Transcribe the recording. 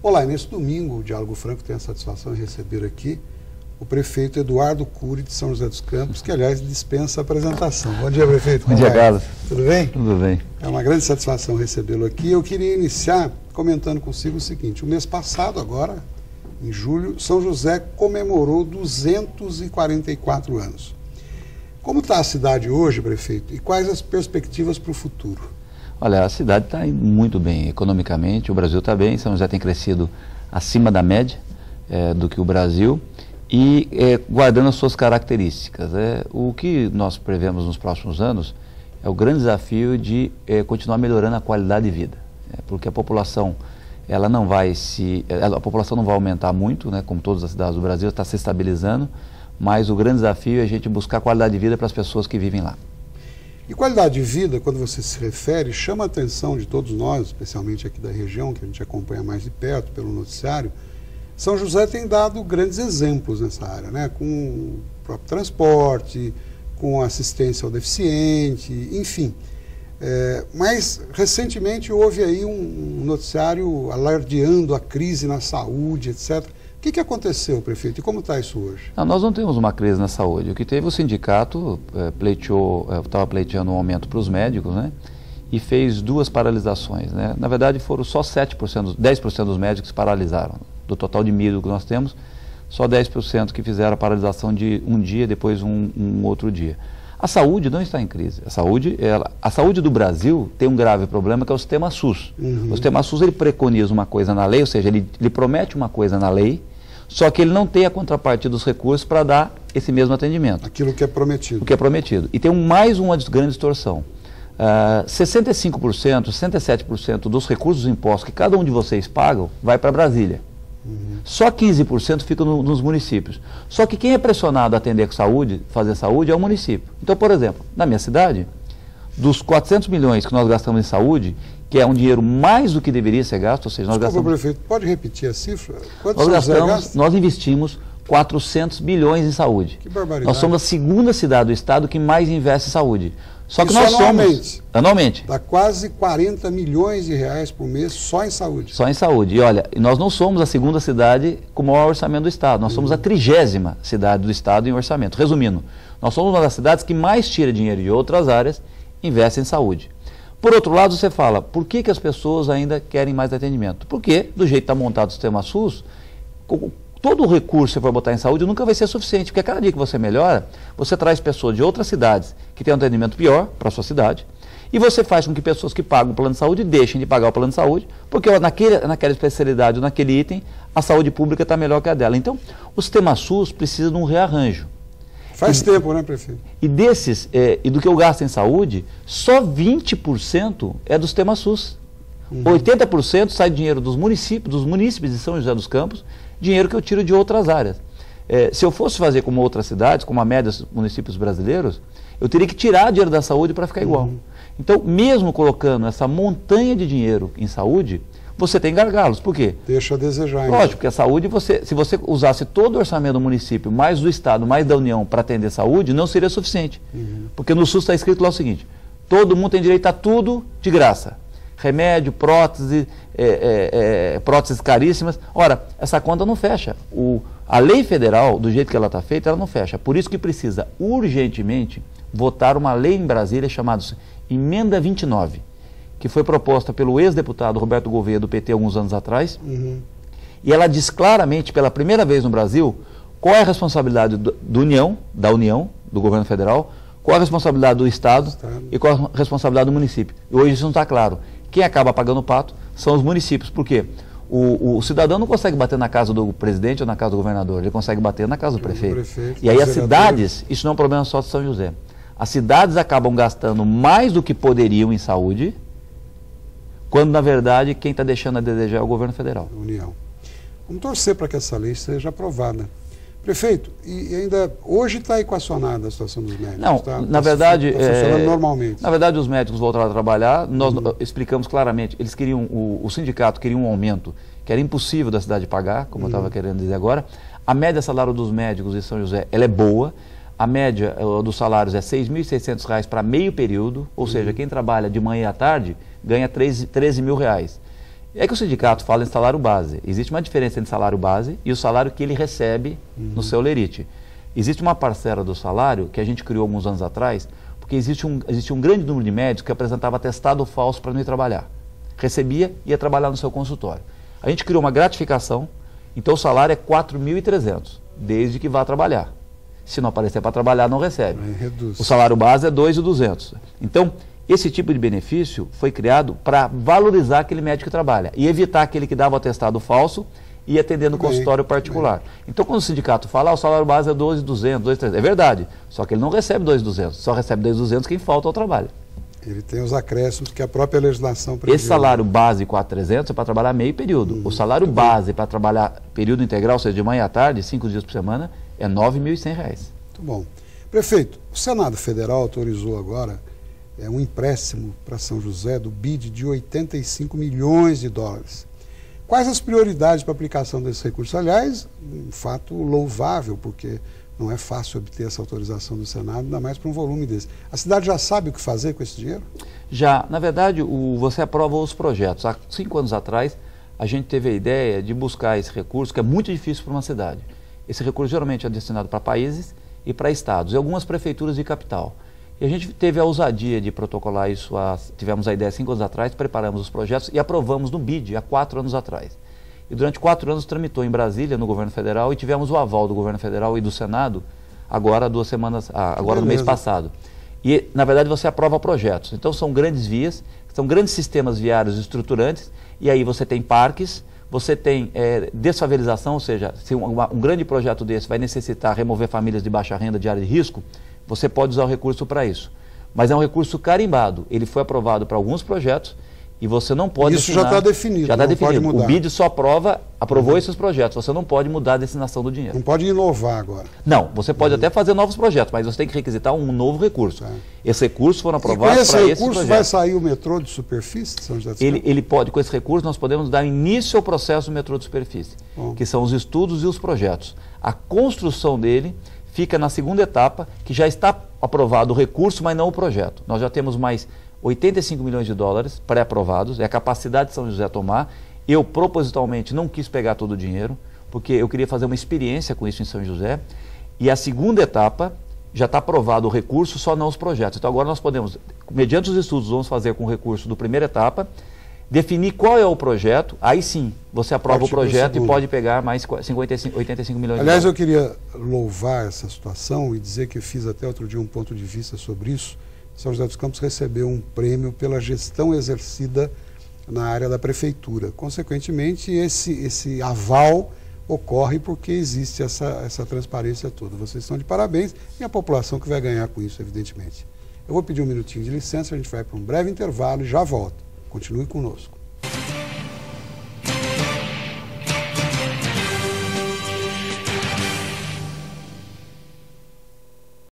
Olá, nesse domingo, o Diálogo Franco tem a satisfação de receber aqui o prefeito Eduardo Cury de São José dos Campos, que, aliás, dispensa a apresentação. Bom dia, prefeito. Bom dia, Carlos. Tudo bem? Tudo bem. É uma grande satisfação recebê-lo aqui. Eu queria iniciar comentando consigo o seguinte: o mês passado, agora, em julho, São José comemorou 244 anos. Como está a cidade hoje, prefeito, e quais as perspectivas para o futuro? Olha, a cidade está indo muito bem economicamente, o Brasil está bem, São José tem crescido acima da média do que o Brasil e guardando as suas características. O que nós prevemos nos próximos anos é o grande desafio de continuar melhorando a qualidade de vida, porque a população ela não vai a população não vai aumentar muito, como todas as cidades do Brasil, está se estabilizando, mas o grande desafio é a gente buscar qualidade de vida para as pessoas que vivem lá. E qualidade de vida, quando você se refere, chama a atenção de todos nós, especialmente aqui da região, que a gente acompanha mais de perto pelo noticiário. São José tem dado grandes exemplos nessa área, com o próprio transporte, com assistência ao deficiente, enfim. Mas, recentemente, houve aí um noticiário alardeando a crise na saúde, etc. O que aconteceu, prefeito, e como está isso hoje? Não, nós não temos uma crise na saúde. O que teve, o sindicato estava pleiteando um aumento para os médicos, e fez duas paralisações. Na verdade, foram só 10% dos médicos que paralisaram. Do total de 1.000 que nós temos, só 10% que fizeram a paralisação de um dia, depois um outro dia. A saúde não está em crise. A saúde do Brasil tem um grave problema, que é o sistema SUS. O sistema SUS ele preconiza uma coisa na lei, ou seja, ele promete uma coisa na lei, só que ele não tem a contrapartida dos recursos para dar esse mesmo atendimento. Aquilo que é prometido. O que é prometido. E tem mais uma grande distorção. 65%, 67% dos recursos dos impostos que cada um de vocês pagam vai para Brasília. Só 15% fica nos municípios. Só que quem é pressionado a atender com saúde, fazer saúde, é o município. Então, por exemplo, na minha cidade, dos 400 milhões que nós gastamos em saúde, que é um dinheiro mais do que deveria ser gasto, ou seja, nós gastamos... prefeito, pode repetir a cifra? Nós investimos 400 bilhões em saúde. Que barbaridade. Nós somos a segunda cidade do estado que mais investe em saúde. Só que isso nós anualmente. Dá quase 40 milhões de reais por mês só em saúde. Só em saúde. E olha, nós não somos a segunda cidade com o maior orçamento do estado. Nós somos a 30ª cidade do estado em orçamento. Resumindo, nós somos uma das cidades que mais tira dinheiro de outras áreas e investe em saúde. Por outro lado, você fala, por que as pessoas ainda querem mais atendimento? Porque, do jeito que está montado o sistema SUS, todo o recurso que você for botar em saúde nunca vai ser suficiente, porque cada dia que você melhora, você traz pessoas de outras cidades que têm um atendimento pior para a sua cidade, e você faz com que pessoas que pagam o plano de saúde deixem de pagar o plano de saúde, porque naquela especialidade ou naquele item, a saúde pública está melhor que a dela. Então, o sistema SUS precisa de um rearranjo. Faz tempo, né, prefeito? E e do que eu gasto em saúde, só 20% é do sistema SUS. 80% sai dinheiro dos munícipes de São José dos Campos, dinheiro que eu tiro de outras áreas. Se eu fosse fazer como outras cidades, como a média dos municípios brasileiros, eu teria que tirar dinheiro da saúde para ficar igual. Então, mesmo colocando essa montanha de dinheiro em saúde, você tem gargalos. Por quê? Deixa a desejar. Lógico, porque a saúde, se você usasse todo o orçamento do município, mais do Estado, mais da União, para atender saúde, não seria suficiente. Porque no SUS está escrito lá o seguinte: todo mundo tem direito a tudo de graça. Remédio, prótese, próteses caríssimas. Ora, essa conta não fecha. A lei federal, do jeito que ela está feita, ela não fecha. Por isso que precisa urgentemente votar uma lei em Brasília chamada Emenda 29, que foi proposta pelo ex-deputado Roberto Gouveia, do PT, alguns anos atrás, e ela diz claramente, pela primeira vez no Brasil, qual é a responsabilidade da União, do governo federal, qual é a responsabilidade do Estado e qual é a responsabilidade do município. E hoje isso não está claro. Quem acaba pagando o pato são os municípios. Por quê? O cidadão não consegue bater na casa do presidente ou na casa do governador, ele consegue bater na casa do prefeito. E aí as cidades, isso não é um problema só de São José, as cidades acabam gastando mais do que poderiam em saúde, quando na verdade quem está deixando a desejar é o governo federal. União. Vamos torcer para que essa lei seja aprovada. Prefeito, e ainda hoje está equacionada a situação dos médicos? Não, tá, na verdade... Está funcionando normalmente. Na verdade, os médicos voltaram a trabalhar, nós explicamos claramente, eles queriam, o sindicato queria um aumento que era impossível da cidade pagar, como eu estava querendo dizer agora. A média salário dos médicos em São José, ela é boa. A média dos salários é R$ 6.600 para meio período, ou seja, quem trabalha de manhã à tarde ganha R$ 13 mil. É que o sindicato fala em salário base. Existe uma diferença entre salário base e o salário que ele recebe no seu lerite. Existe uma parcela do salário que a gente criou alguns anos atrás, porque existe um grande número de médicos que apresentava atestado falso para não ir trabalhar. Recebia e ia trabalhar no seu consultório. A gente criou uma gratificação, então o salário é 4.300, desde que vá trabalhar. Se não aparecer para trabalhar, não recebe. O salário base é 2.200. Então, esse tipo de benefício foi criado para valorizar aquele médico que trabalha e evitar aquele que dava o atestado falso e atender no consultório particular. Então, quando o sindicato fala, o salário base é 2.200, 2.300, é verdade, só que ele não recebe 2.200, só recebe 2.200 quem falta ao trabalho. Ele tem os acréscimos que a própria legislação prevê. Esse salário base 4.300 é para trabalhar meio período. O salário base para trabalhar período integral, ou seja, de manhã à tarde, 5 dias por semana, é R$ 9.100. Muito bom. Prefeito, o Senado Federal autorizou agora um empréstimo para São José do BID de 85 milhões de dólares. Quais as prioridades para a aplicação desse recurso? Aliás, um fato louvável, porque não é fácil obter essa autorização do Senado, ainda mais para um volume desse. A cidade já sabe o que fazer com esse dinheiro? Já. Na verdade, você aprova os projetos. Há 5 anos atrás, a gente teve a ideia de buscar esse recurso, que é muito difícil para uma cidade. Esse recurso geralmente é destinado para países e para estados, e algumas prefeituras de capital. E a gente teve a ousadia de protocolar isso, tivemos a ideia 5 anos atrás, preparamos os projetos e aprovamos no BID há 4 anos atrás. E durante 4 anos tramitou em Brasília, no governo federal, e tivemos o aval do governo federal e do Senado, agora no mês passado. E, na verdade, você aprova projetos. Então, são grandes vias, são grandes sistemas viários estruturantes, e aí você tem parques, você tem desfavelização, ou seja, se um grande projeto desse vai necessitar remover famílias de baixa renda de área de risco, você pode usar o recurso para isso. Mas é um recurso carimbado. Ele foi aprovado para alguns projetos e você não pode Isso já está definido. Já está definido. Pode mudar. O BID só aprovou esses projetos. Você não pode mudar a destinação do dinheiro. Não pode inovar agora. Não, você pode até fazer novos projetos, mas você tem que requisitar um novo recurso. Esses recursos foram aprovados para esse projeto. Com esse recurso vai sair o metrô de superfície de São José dos Campos? Ele pode, com esse recurso, nós podemos dar início ao processo do metrô de superfície, que são os estudos e os projetos. A construção dele fica na segunda etapa, que já está aprovado o recurso, mas não o projeto. Nós já temos mais 85 milhões de dólares pré-aprovados, é a capacidade de São José tomar. Eu, propositalmente, não quis pegar todo o dinheiro, porque eu queria fazer uma experiência com isso em São José. E a segunda etapa, já está aprovado o recurso, só não os projetos. Então, agora nós podemos, mediante os estudos, vamos fazer com o recurso da primeira etapa, definir qual é o projeto, aí sim, você aprova o projeto e pode pegar mais 85 milhões de dólares. Aliás, eu queria louvar essa situação e dizer que eu fiz até outro dia um ponto de vista sobre isso. São José dos Campos recebeu um prêmio pela gestão exercida na área da prefeitura. Consequentemente, esse aval ocorre porque existe essa transparência toda. Vocês estão de parabéns e a população que vai ganhar com isso, evidentemente. Eu vou pedir um minutinho de licença, a gente vai para um breve intervalo e já volta. Continue conosco.